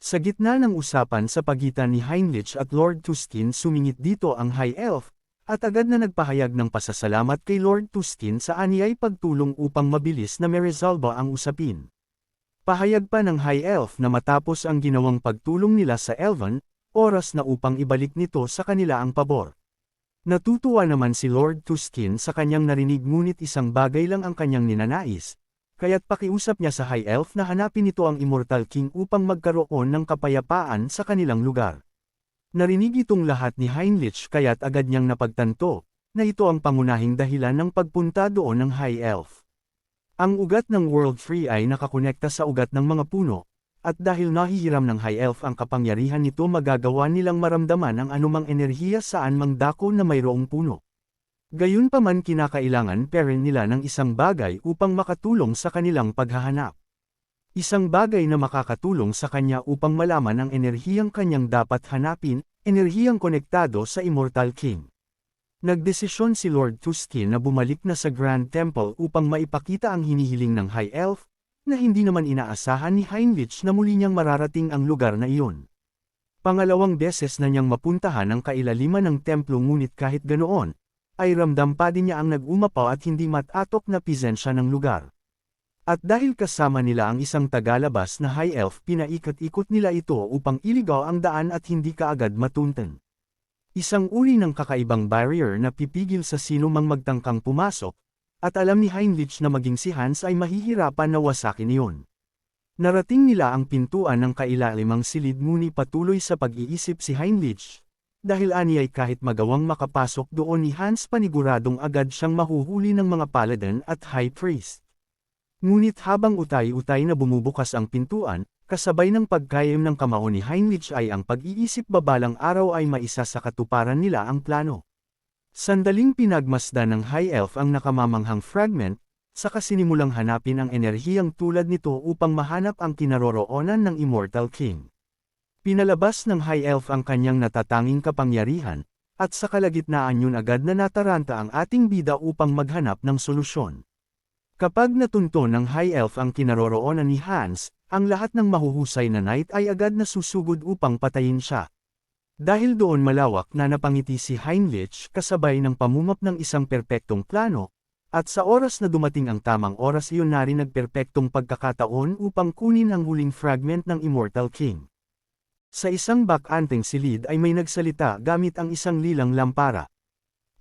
Sa gitna ng usapan sa pagitan ni Heinrich at Lord Tustin, sumingit dito ang High Elf, at agad na nagpahayag ng pasasalamat kay Lord Tustin sa aniyay pagtulong upang mabilis na meresolba ang usapin. Pahayag pa ng High Elf na matapos ang ginawang pagtulong nila sa Elven, oras na upang ibalik nito sa kanila ang pabor. Natutuwa naman si Lord Tustin sa kanyang narinig, ngunit isang bagay lang ang kanyang ninanais, kaya't pakiusap niya sa High Elf na hanapin nito ang Immortal King upang magkaroon ng kapayapaan sa kanilang lugar. Narinig itong lahat ni Heinrich kaya't agad niyang napagtanto, na ito ang pangunahing dahilan ng pagpunta doon ng High Elf. Ang ugat ng World Tree ay nakakonekta sa ugat ng mga puno, at dahil nahihiram ng High Elf ang kapangyarihan nito, magagawa nilang maramdaman ang anumang enerhiya saan mang dako na mayroong puno. Gayunpaman kinakailangan pa rin nila ng isang bagay upang makatulong sa kanilang paghahanap. Isang bagay na makakatulong sa kanya upang malaman ang enerhiyang kanyang dapat hanapin, enerhiyang konektado sa Immortal King. Nagdesisyon si Lord Tustin na bumalik na sa Grand Temple upang maipakita ang hinihiling ng High Elf, na hindi naman inaasahan ni Heinrich na muli niyang mararating ang lugar na iyon. Pangalawang beses na niyang mapuntahan ang kailaliman ng templo, ngunit kahit ganoon, ay ramdam pa din niya ang nag-umapaw at hindi matatok na pisensya ng lugar. At dahil kasama nila ang isang tagalabas na High Elf, pinaikot-ikot nila ito upang iligaw ang daan at hindi kaagad matunten. Isang uri ng kakaibang barrier na pipigil sa sino mang magtangkang pumasok, at alam ni Heinrich na maging si Hans ay mahihirapan na wasakin iyon. Narating nila ang pintuan ng kailalimang silid, ngunit patuloy sa pag-iisip si Heinrich. Dahil aniyay kahit magawang makapasok doon ni Hans, paniguradong agad siyang mahuhuli ng mga paladin at high priest. Ngunit habang utay-utay na bumubukas ang pintuan, kasabay ng pagkayam ng kamao ni Heinrich ay ang pag-iisip, babalang araw ay maisa sa katuparan nila ang plano. Sandaling pinagmasdan ng High Elf ang nakamamanghang fragment, saka sinimulang hanapin ang enerhiyang tulad nito upang mahanap ang kinaroroonan ng Immortal King. Pinalabas ng High Elf ang kanyang natatanging kapangyarihan, at sa kalagitnaan yun agad na nataranta ang ating bida upang maghanap ng solusyon. Kapag natunto ng High Elf ang kinaroroonan ni Hans, ang lahat ng mahuhusay na knight ay agad na susugod upang patayin siya. Dahil doon malawak na napangiti si Heinrich kasabay ng pamumap ng isang perpektong plano, at sa oras na dumating ang tamang oras, iyon na rin nagperpektong pagkakataon upang kunin ang huling fragment ng Immortal King. Sa isang bakanteng silid ay may nagsalita gamit ang isang lilang lampara.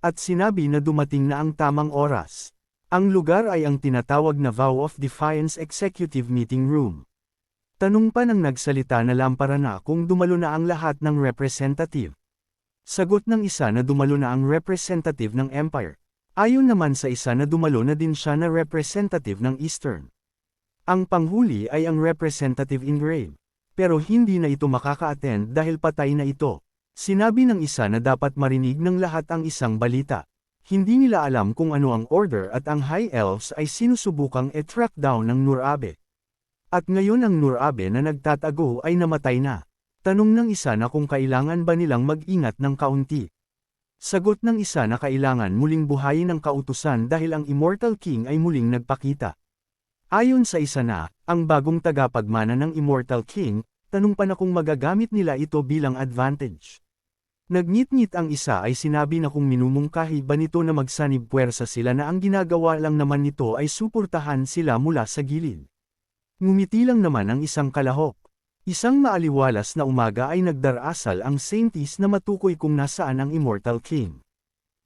At sinabi na dumating na ang tamang oras. Ang lugar ay ang tinatawag na Vow of Defiance Executive Meeting Room. Tanong pa ng nagsalita na lampara na kung dumalo na ang lahat ng representative. Sagot ng isa na dumalo na ang representative ng Empire. Ayon naman sa isa na dumalo na din siya na representative ng Eastern. Ang panghuli ay ang representative Ingrave. Pero hindi na ito makaka-attend dahil patay na ito. Sinabi ng isa na dapat marinig ng lahat ang isang balita. Hindi nila alam kung ano ang order at ang High Elves ay sinusubukang i-track down ng Nurabe. At ngayon ang Nurabe na nagtatago ay namatay na. Tanong ng isa na kung kailangan ba nilang mag-ingat ng kaunti. Sagot ng isa na kailangan muling buhayin ang kautusan dahil ang Immortal King ay muling nagpakita. Ayon sa isa na, ang bagong tagapagmana ng Immortal King, tanong pa na kung magagamit nila ito bilang advantage. Nagngit-ngit ang isa ay sinabi na kung minumungkahi ba nito na magsanib puwersa sila, na ang ginagawa lang naman nito ay suportahan sila mula sa gilid. Ngumiti lang naman ang isang kalahok. Isang maaliwalas na umaga ay nagdarasal ang Saintis na matukoy kung nasaan ang Immortal King.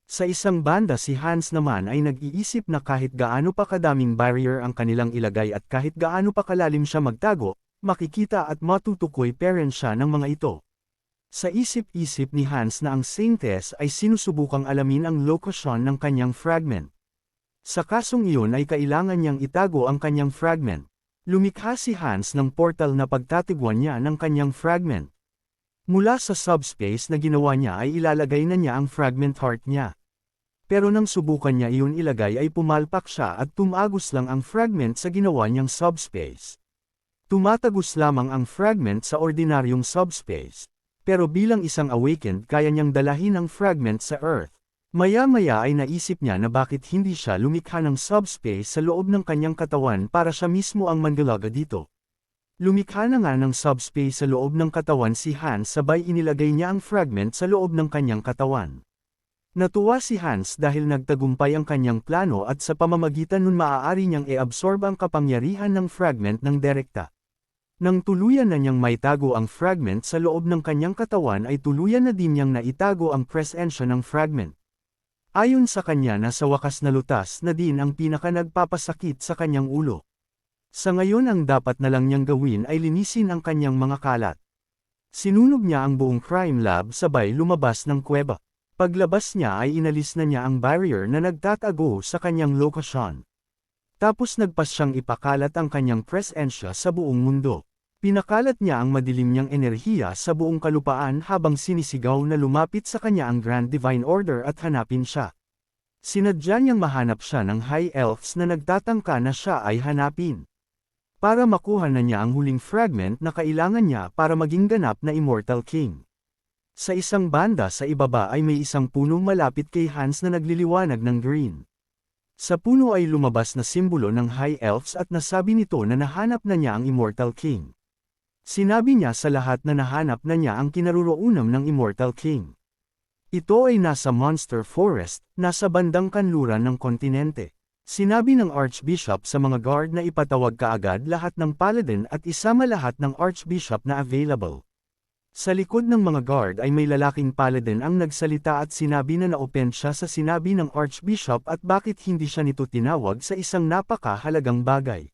Sa isang banda si Hans naman ay nag-iisip na kahit gaano pa kadaming barrier ang kanilang ilagay at kahit gaano pa kalalim siya magtago, makikita at matutukoy pa rin siya ng mga ito. Sa isip-isip ni Hans na ang Saintes ay sinusubukang alamin ang lokasyon ng kanyang fragment. Sa kasong iyon ay kailangan niyang itago ang kanyang fragment. Lumikha si Hans ng portal na pagtatiguan niya ng kanyang fragment. Mula sa subspace na ginawa niya ay ilalagay na niya ang fragment heart niya. Pero nang subukan niya iyon ilagay ay pumalpak siya at tumagos lang ang fragment sa ginawa niyang subspace. Tumatagos lamang ang fragment sa ordinaryong subspace. Pero bilang isang awakened kaya niyang dalahin ang fragment sa Earth. Maya-maya ay naisip niya na bakit hindi siya lumikha ng subspace sa loob ng kanyang katawan para siya mismo ang manggalaga dito. Lumikha na nga ng subspace sa loob ng katawan si Hans sabay inilagay niya ang fragment sa loob ng kanyang katawan. Natuwa si Hans dahil nagtagumpay ang kanyang plano at sa pamamagitan nun maaari niyang i-absorb ang kapangyarihan ng fragment ng direkta. Nang tuluyan na niyang maitago ang fragment sa loob ng kanyang katawan ay tuluyan na din niyang naitago ang presensya ng fragment. Ayon sa kanya na sa wakas na lutas na din ang pinakanagpapasakit sa kanyang ulo. Sa ngayon ang dapat na lang niyang gawin ay linisin ang kanyang mga kalat. Sinunog niya ang buong crime lab sabay lumabas ng kuweba. Paglabas niya ay inalis na niya ang barrier na nagtatago sa kanyang lokasyon. Tapos nagpas siyang ipakalat ang kanyang presensya sa buong mundo. Pinakalat niya ang madilim niyang enerhiya sa buong kalupaan habang sinisigaw na lumapit sa kanya ang Grand Divine Order at hanapin siya. Sinadya niyang mahanap siya ng High Elves na nagtatangka na siya ay hanapin. Para makuha na niya ang huling fragment na kailangan niya para maging ganap na Immortal King. Sa isang banda sa ibaba ay may isang punong malapit kay Hans na nagliliwanag ng green. Sa puno ay lumabas na simbolo ng High Elves at nasabi nito na nahanap na niya ang Immortal King. Sinabi niya sa lahat na nahanap na niya ang kinaroroonan ng Immortal King. Ito ay nasa Monster Forest, nasa bandang kanluran ng kontinente. Sinabi ng Archbishop sa mga guard na ipatawag kaagad lahat ng paladin at isama lahat ng Archbishop na available. Sa likod ng mga guard ay may lalaking paladin ang nagsalita at sinabi na na-open siya sa sinabi ng Archbishop at bakit hindi siya nito tinawag sa isang napakahalagang bagay.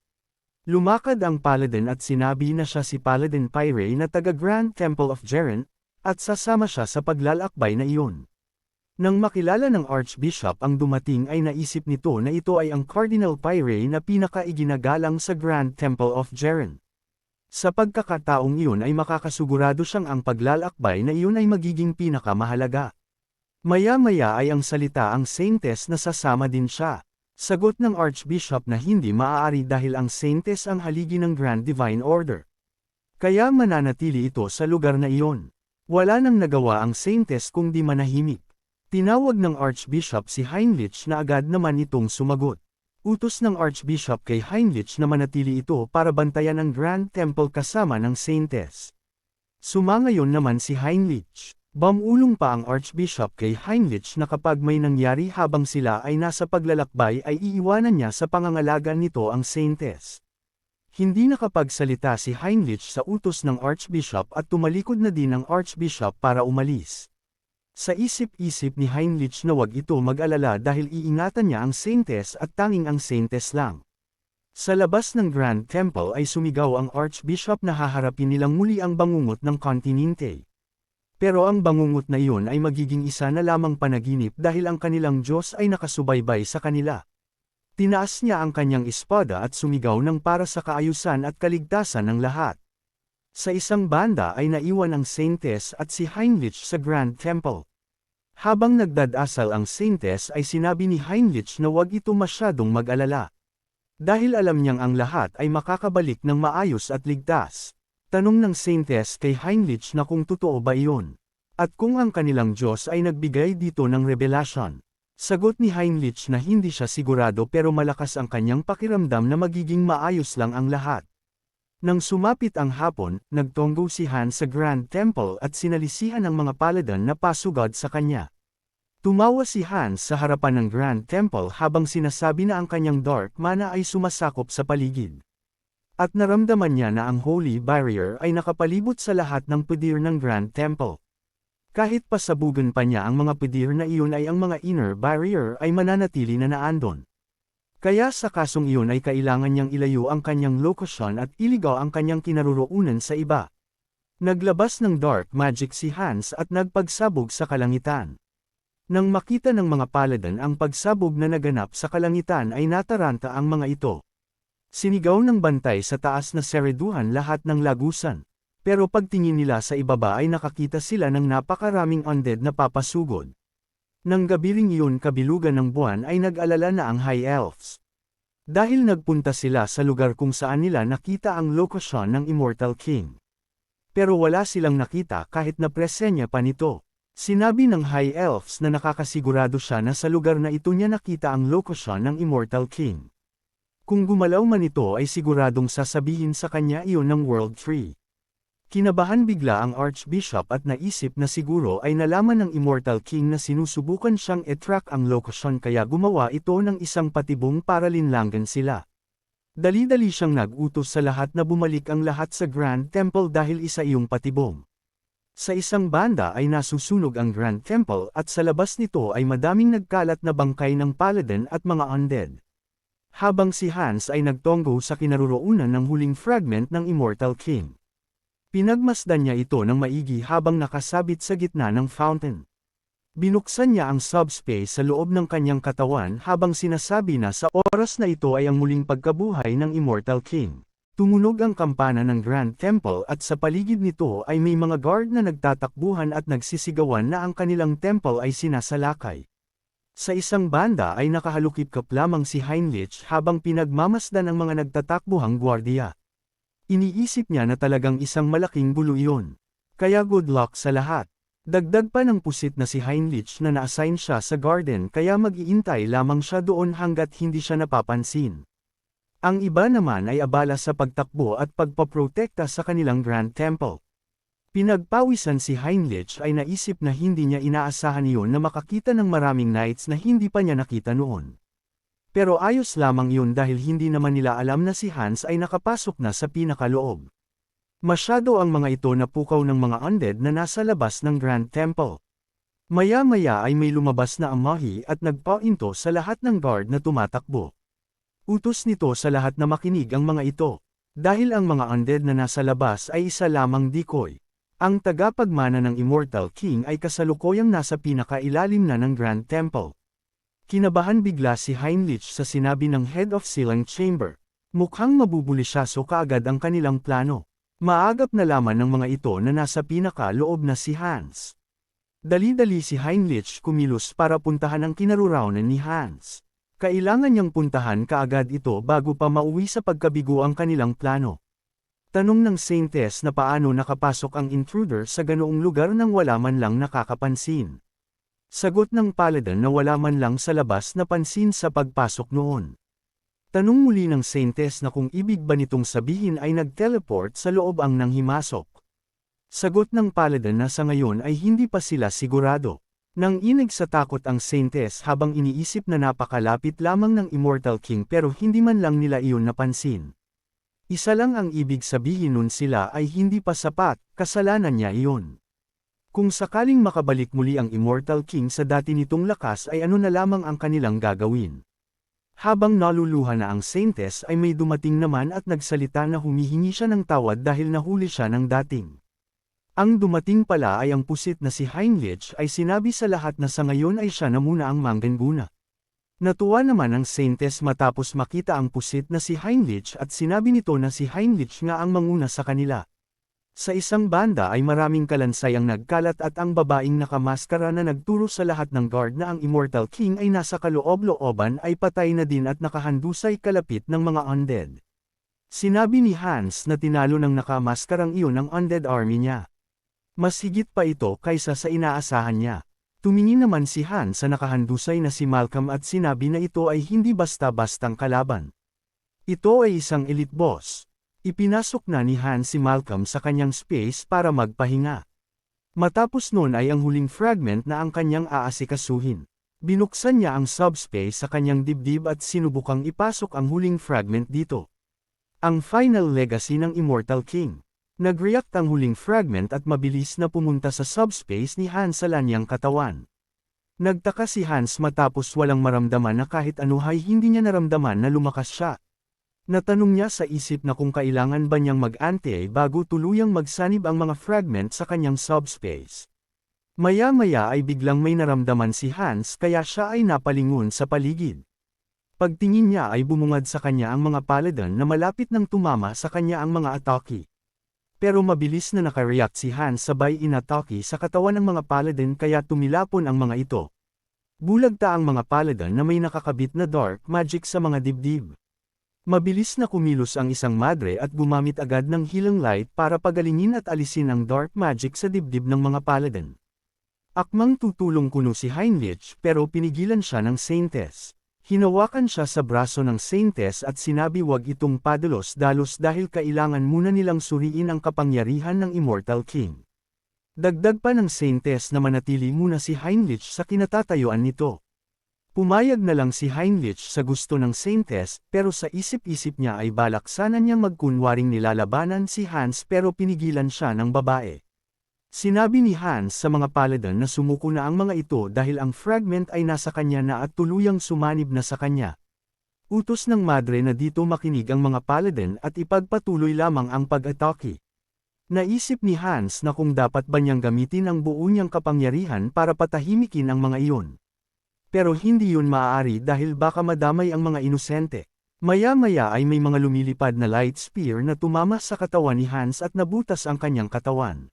Lumakad ang paladin at sinabi na siya si Paladin Pyre na taga Grand Temple of Jeren, at sasama siya sa paglalakbay na iyon. Nang makilala ng Archbishop ang dumating ay naisip nito na ito ay ang Cardinal Pyre na pinakaiginagalang sa Grand Temple of Jeren. Sa pagkakataong iyon ay makakasigurado siyang ang paglalakbay na iyon ay magiging pinakamahalaga. Maya-maya ay ang salita ang Saintess na sasama din siya. Sagot ng Archbishop na hindi maaari dahil ang Saintess ang haligi ng Grand Divine Order. Kaya mananatili ito sa lugar na iyon. Wala nang nagawa ang Saintess kung di manahimik. Tinawag ng Archbishop si Heinrich na agad naman itong sumagot. Utos ng Archbishop kay Heinrich na manatili ito para bantayan ang Grand Temple kasama ng Saintess. Sumangayon naman si Heinrich. Bumulong pa ang Archbishop kay Heinrich na kapag may nangyari habang sila ay nasa paglalakbay ay iiwanan niya sa pangangalaga nito ang Saintess. Hindi nakapagsalita si Heinrich sa utos ng Archbishop at tumalikod na din ang Archbishop para umalis. Sa isip-isip ni Heinrich na wag ito mag-alala dahil iingatan niya ang Saintess at tanging ang Saintess lang. Sa labas ng Grand Temple ay sumigaw ang Archbishop na haharapin nilang muli ang bangungot ng kontinente. Pero ang bangungot na iyon ay magiging isa na lamang panaginip dahil ang kanilang Diyos ay nakasubaybay sa kanila. Tinaas niya ang kanyang espada at sumigaw ng para sa kaayusan at kaligtasan ng lahat. Sa isang banda ay naiwan ang Saintess at si Heinrich sa Grand Temple. Habang nagdadasal ang Saintess ay sinabi ni Heinrich na wag ito masyadong mag-alala. Dahil alam niyang ang lahat ay makakabalik ng maayos at ligtas. Tanong ng Saintess kay Heinrich na kung totoo ba iyon. At kung ang kanilang Diyos ay nagbigay dito ng revelasyon. Sagot ni Heinrich na hindi siya sigurado pero malakas ang kanyang pakiramdam na magiging maayos lang ang lahat. Nang sumapit ang hapon, nagtonggo si Hans sa Grand Temple at sinalisihan ang mga paladin na pasugod sa kanya. Tumawa si Hans sa harapan ng Grand Temple habang sinasabi na ang kanyang dark mana ay sumasakop sa paligid. At naramdaman niya na ang Holy Barrier ay nakapalibot sa lahat ng pedir ng Grand Temple. Kahit pasabugan pa niya ang mga pedir na iyon ay ang mga Inner Barrier ay mananatili na naandon. Kaya sa kasong iyon ay kailangan niyang ilayo ang kanyang lokasyon at iligaw ang kanyang kinaroroonan sa iba. Naglabas ng dark magic si Hans at nagpagsabog sa kalangitan. Nang makita ng mga paladin ang pagsabog na naganap sa kalangitan ay nataranta ang mga ito. Sinigaw ng bantay sa taas na sereduhan lahat ng lagusan. Pero pagtingin nila sa ibaba ay nakakita sila ng napakaraming undead na papasugod. Nang gabiring iyon kabilugan ng buwan ay nag-alala na ang High Elves. Dahil nagpunta sila sa lugar kung saan nila nakita ang lokasyon ng Immortal King. Pero wala silang nakita kahit na presenya pa nito. Sinabi ng High Elves na nakakasigurado siya na sa lugar na ito niya nakita ang lokasyon ng Immortal King. Kung gumalaw man ito ay siguradong sasabihin sa kanya iyon ng World Tree. Kinabahan bigla ang Archbishop at naisip na siguro ay nalaman ng Immortal King na sinusubukan siyang i-track ang lokasyon kaya gumawa ito ng isang patibong para linlangan sila. Dali-dali siyang nag-utos sa lahat na bumalik ang lahat sa Grand Temple dahil isa iyong patibong. Sa isang banda ay nasusunog ang Grand Temple at sa labas nito ay madaming nagkalat na bangkay ng paladin at mga undead. Habang si Hans ay nagtonggo sa kinaroroonan ng huling fragment ng Immortal King. Pinagmasdan niya ito ng maigi habang nakasabit sa gitna ng fountain. Binuksan niya ang subspace sa loob ng kanyang katawan habang sinasabi na sa oras na ito ay ang muling pagkabuhay ng Immortal King. Tumunog ang kampana ng Grand Temple at sa paligid nito ay may mga guard na nagtatakbuhan at nagsisigawan na ang kanilang temple ay sinasalakay. Sa isang banda ay nakahalukip-kap lamang si Heinrich habang pinagmamasdan ang mga nagtatakbuhang gwardiya. Iniisip niya na talagang isang malaking gulo iyon. Kaya good luck sa lahat. Dagdag pa ng pusit na si Heinrich na na-assign siya sa garden kaya mag-iintay lamang siya doon hanggat hindi siya napapansin. Ang iba naman ay abala sa pagtakbo at pagpaprotekta sa kanilang Grand Temple. Pinagpawisan si Heinrich ay naisip na hindi niya inaasahan iyon na makakita ng maraming knights na hindi pa niya nakita noon. Pero ayos lamang yun dahil hindi naman nila alam na si Hans ay nakapasok na sa pinakaloob. Masyado ang mga ito na pukaw ng mga undead na nasa labas ng Grand Temple. Maya-maya ay may lumabas na amahi at nagpainto sa lahat ng guard na tumatakbo. Utos nito sa lahat na makinig ang mga ito. Dahil ang mga undead na nasa labas ay isa lamang decoy. Ang tagapagmana ng Immortal King ay kasalukuyang nasa pinakailalim na ng Grand Temple. Kinabahan bigla si Heinrich sa sinabi ng Head of Sealing Chamber. Mukhang mabubulisyaso kaagad ang kanilang plano. Maagap na laman ng mga ito na nasa pinaka-loob na si Hans. Dali-dali si Heinrich kumilos para puntahan ang kinaroroonan ni Hans. Kailangan niyang puntahan kaagad ito bago pa mauwi sa pagkabigo ang kanilang plano. Tanong ng Saintess na paano nakapasok ang intruder sa ganoong lugar nang wala man lang nakakapansin. Sagot ng Paladin na wala man lang sa labas na pansin sa pagpasok noon. Tanong muli ng Saintess na kung ibig ba nitong sabihin ay nag-teleport sa loob ang nang himasok. Sagot ng Paladin na sa ngayon ay hindi pa sila sigurado. Nang inig sa takot ang Saintess habang iniisip na napakalapit lamang ng Immortal King pero hindi man lang nila iyon napansin. Isa lang ang ibig sabihin nun sila ay hindi pa sapat, kasalanan niya iyon. Kung sakaling makabalik muli ang Immortal King sa dati nitong lakas ay ano na lamang ang kanilang gagawin. Habang naluluha na ang Saintess ay may dumating naman at nagsalita na humihingi siya ng tawad dahil nahuli siya ng dating. Ang dumating pala ay ang pusit na si Heinrich ay sinabi sa lahat na sa ngayon ay siya na muna ang mangganguna. Natuwa naman ang Saintess matapos makita ang pusit na si Heinrich at sinabi nito na si Heinrich nga ang manguna sa kanila. Sa isang banda ay maraming kalansay ang nagkalat at ang babaeng nakamaskara na nagturo sa lahat ng guard na ang Immortal King ay nasa kaloob-looban ay patay na din at nakahandusay kalapit ng mga undead. Sinabi ni Hans na tinalo ng nakamaskarang iyon ang undead army niya. Mas higit pa ito kaysa sa inaasahan niya. Tumingin naman si Hans sa nakahandusay na si Malcolm at sinabi na ito ay hindi basta-bastang kalaban. Ito ay isang elite boss. Ipinasok na ni Hans si Malcolm sa kanyang space para magpahinga. Matapos nun ay ang huling fragment na ang kanyang aasikasuhin. Binuksan niya ang subspace sa kanyang dibdib at sinubukang ipasok ang huling fragment dito. Ang final legacy ng Immortal King. Nag-react ang huling fragment at mabilis na pumunta sa subspace ni Hans sa lanyang katawan. Nagtaka si Hans matapos walang maramdaman na kahit ano ay hindi niya naramdaman na lumakas siya. Natanong niya sa isip na kung kailangan ba niyang mag-ante bago tuluyang magsanib ang mga fragment sa kanyang subspace. Maya-maya ay biglang may naramdaman si Hans kaya siya ay napalingon sa paligid. Pagtingin niya ay bumungad sa kanya ang mga paladin na malapit nang tumama sa kanya ang mga atake. Pero mabilis na nakareact si Hans sabay inatake sa katawan ng mga paladin kaya tumilapon ang mga ito. Bulagta ang mga paladin na may nakakabit na dark magic sa mga dibdib. Mabilis na kumilos ang isang madre at gumamit agad ng healing light para pagalingin at alisin ang dark magic sa dibdib ng mga paladin. Akmang tutulong kuno si Heinrich pero pinigilan siya ng Saintess. Hinawakan siya sa braso ng Saintess at sinabi wag itong padalos-dalos dahil kailangan muna nilang suriin ang kapangyarihan ng Immortal King. Dagdag pa ng Saintess na manatili muna si Heinrich sa kinatatayuan nito. Pumayag na lang si Heinrich sa gusto ng Saintess, pero sa isip-isip niya ay balak sana niyang magkunwaring nilalabanan si Hans pero pinigilan siya ng babae. Sinabi ni Hans sa mga paladin na sumuko na ang mga ito dahil ang fragment ay nasa kanya na at tuluyang sumanib na sa kanya. Utos ng madre na dito makinig ang mga paladin at ipagpatuloy lamang ang pag-atake. Naisip ni Hans na kung dapat ba niyang gamitin ang buo niyang kapangyarihan para patahimikin ang mga iyon. Pero hindi yun maaari dahil baka madamay ang mga inosente. Maya-maya ay may mga lumilipad na light spear na tumama sa katawan ni Hans at nabutas ang kanyang katawan.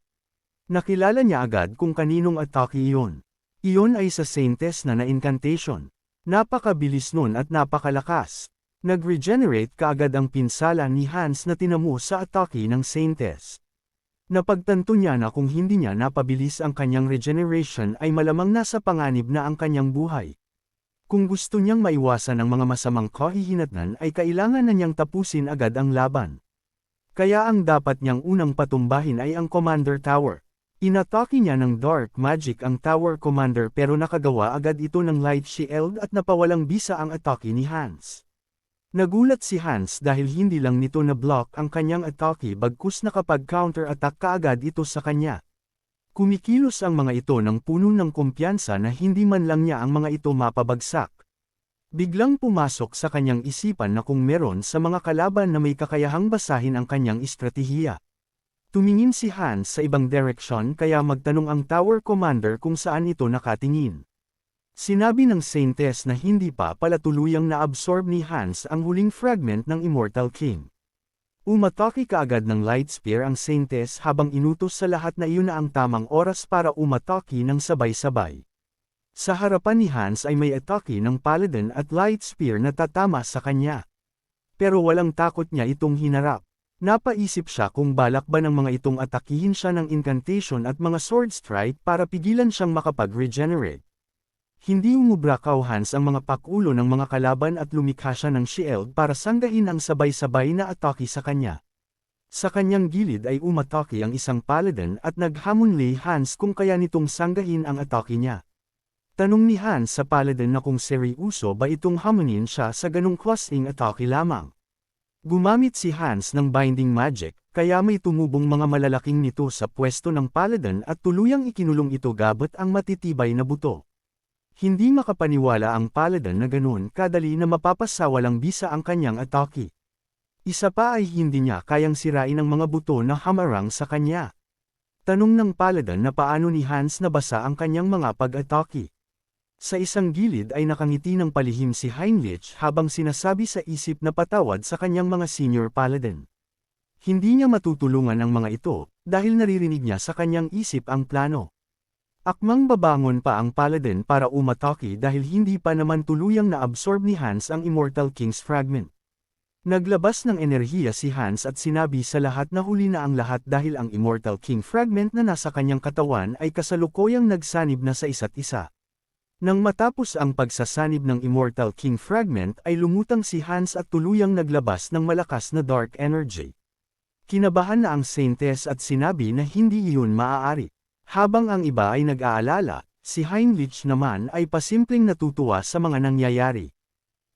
Nakilala niya agad kung kaninong atake iyon. Iyon ay sa Saintess na incantation. Napakabilis nun at napakalakas. Nag-regenerate kaagad ang pinsala ni Hans na tinamo sa atake ng Saintess. Napagtanto niya na kung hindi niya napabilis ang kanyang regeneration ay malamang nasa panganib na ang kanyang buhay. Kung gusto niyang maiwasan ang mga masamang kahihinatnan ay kailangan na niyang tapusin agad ang laban. Kaya ang dapat niyang unang patumbahin ay ang Commander Tower. Inatake niya ng Dark Magic ang Tower Commander pero nakagawa agad ito ng Light Shield at napawalang bisa ang atake ni Hans. Nagulat si Hans dahil hindi lang nito na-block ang kanyang atake bagkus nakapag-counter-attack kaagad ito sa kanya. Kumikilos ang mga ito ng puno ng kumpiyansa na hindi man lang niya ang mga ito mapabagsak. Biglang pumasok sa kanyang isipan na kung meron sa mga kalaban na may kakayahang basahin ang kanyang estratehiya. Tumingin si Hans sa ibang direksyon kaya magtanong ang Tower Commander kung saan ito nakatingin. Sinabi ng Saintess na hindi pa pala tuluyang na-absorb ni Hans ang huling fragment ng Immortal King. Umatake kaagad ng Light Spear ang Saintess habang inutos sa lahat na iyon na ang tamang oras para umatake ng sabay-sabay. Sa harapan ni Hans ay may atake ng Paladin at Light Spear na tatama sa kanya. Pero walang takot niya itong hinarap. Napaisip siya kung balak ba ng mga itong atakihin siya ng incantation at mga sword strike para pigilan siyang makapag-regenerate. Hindi umubra Hans ang mga pakulo ng mga kalaban at lumikha siya ng shield para sanggahin ang sabay-sabay na atake sa kanya. Sa kanyang gilid ay umatake ang isang paladin at naghamon ni Hans kung kaya nitong sanggahin ang atake niya. Tanong ni Hans sa paladin na kung seryoso ba itong hamonin siya sa ganong klaseng atake lamang. Gumamit si Hans ng Binding Magic, kaya may tumubong mga malalaking nito sa pwesto ng paladin at tuluyang ikinulong ito gabot ang matitibay na buto. Hindi makapaniwala ang paladin na ganun kadali na mapapasawalang bisa ang kanyang atake. Isa pa ay hindi niya kayang sirain ang mga buto na hamarang sa kanya. Tanong ng paladin na paano ni Hans nabasa ang kanyang mga pag-atake. Sa isang gilid ay nakangiti ng palihim si Heinrich habang sinasabi sa isip na patawad sa kanyang mga senior paladin. Hindi niya matutulungan ang mga ito, dahil naririnig niya sa kanyang isip ang plano. Akmang babangon pa ang paladin para umatake dahil hindi pa naman tuluyang na-absorb ni Hans ang Immortal King's Fragment. Naglabas ng enerhiya si Hans at sinabi sa lahat na huli na ang lahat dahil ang Immortal King Fragment na nasa kanyang katawan ay kasalukuyang nagsanib na sa isa't isa. Nang matapos ang pagsasanib ng Immortal King Fragment ay lumutang si Hans at tuluyang naglabas ng malakas na dark energy. Kinabahan na ang Saintess at sinabi na hindi iyon maaari. Habang ang iba ay nag-aalala, si Heinrich naman ay pasimpleng natutuwa sa mga nangyayari.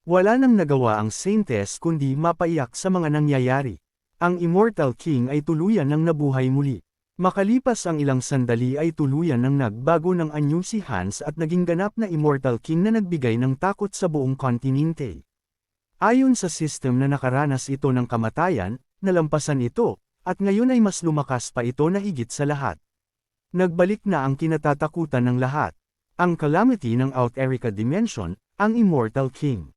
Wala nang nagawa ang Saintess kundi mapaiyak sa mga nangyayari. Ang Immortal King ay tuluyan ng nabuhay muli. Makalipas ang ilang sandali ay tuluyan ng nagbago ng anyo si Hans at naging ganap na Immortal King na nagbigay ng takot sa buong kontinente. Ayon sa system na nakaranas ito ng kamatayan, nalampasan ito, at ngayon ay mas lumakas pa ito na higit sa lahat. Nagbalik na ang kinatatakutan ng lahat. Ang calamity ng Out Erica Dimension, ang Immortal King.